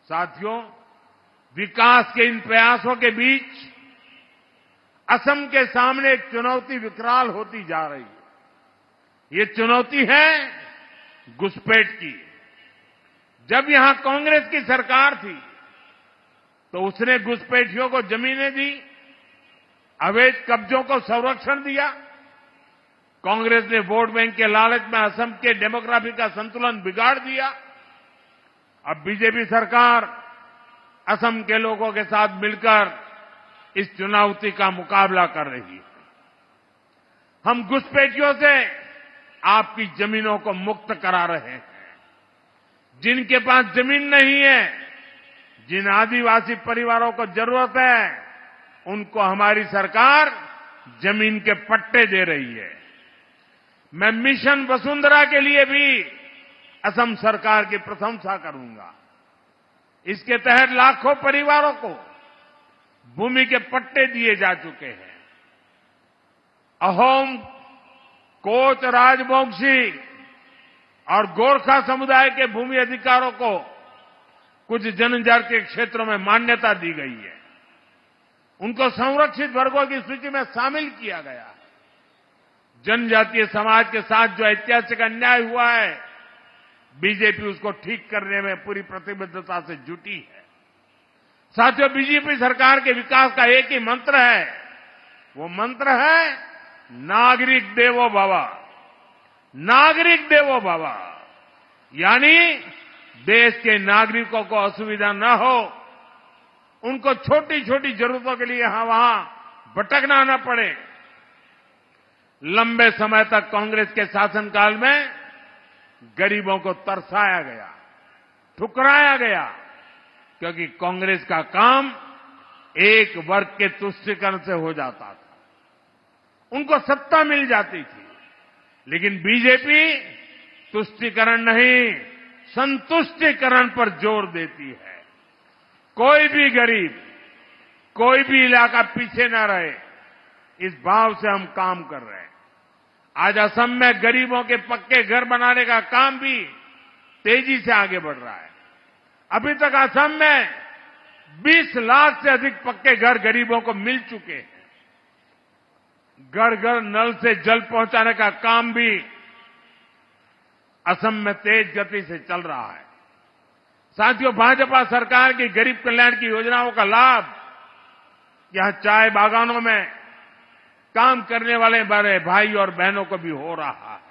साथियों, विकास के इन प्रयासों के बीच असम के सामने एक चुनौती विकराल होती जा रही है। ये चुनौती है घुसपैठ की। जब यहां कांग्रेस की सरकार थी तो उसने घुसपैठियों को जमीनें दी, अवैध कब्जों को संरक्षण दिया। कांग्रेस ने वोट बैंक के लालच में असम के डेमोग्राफी का संतुलन बिगाड़ दिया। अब बीजेपी सरकार असम के लोगों के साथ मिलकर इस चुनौती का मुकाबला कर रही है। हम घुसपैठियों से आपकी जमीनों को मुक्त करा रहे हैं। जिनके पास जमीन नहीं है, जिन आदिवासी परिवारों को जरूरत है, उनको हमारी सरकार जमीन के पट्टे दे रही है। मैं मिशन वसुंधरा के लिए भी असम सरकार की प्रशंसा करूंगा। इसके तहत लाखों परिवारों को भूमि के पट्टे दिए जा चुके हैं। अहोम, कोच राजवंशी और गोरखा समुदाय के भूमि अधिकारों को कुछ जनजातीय क्षेत्रों में मान्यता दी गई है। उनको संरक्षित वर्गों की सूची में शामिल किया गया है। जनजातीय समाज के साथ जो ऐतिहासिक अन्याय हुआ है, बीजेपी उसको ठीक करने में पूरी प्रतिबद्धता से जुटी है। साथियों, बीजेपी सरकार के विकास का एक ही मंत्र है। वो मंत्र है नागरिक देवो भव। नागरिक देवो भव यानी देश के नागरिकों को असुविधा न हो, उनको छोटी छोटी जरूरतों के लिए यहां वहां भटकना न पड़े। लंबे समय तक कांग्रेस के शासनकाल में गरीबों को तरसाया गया, ठुकराया गया, क्योंकि कांग्रेस का काम एक वर्ग के तुष्टीकरण से हो जाता था। उनको सत्ता मिल जाती थी। लेकिन बीजेपी तुष्टीकरण नहीं, संतुष्टीकरण पर जोर देती है। कोई भी गरीब, कोई भी इलाका पीछे न रहे, इस भाव से हम काम कर रहे हैं। आज असम में गरीबों के पक्के घर बनाने का काम भी तेजी से आगे बढ़ रहा है। अभी तक असम में 20 लाख से अधिक पक्के घर गरीबों को मिल चुके हैं। घर घर नल से जल पहुंचाने का काम भी असम में तेज गति से चल रहा है। साथियों, भाजपा सरकार की गरीब कल्याण की योजनाओं का लाभ यहां चाय बागानों में काम करने वाले बड़े भाई और बहनों को भी हो रहा है।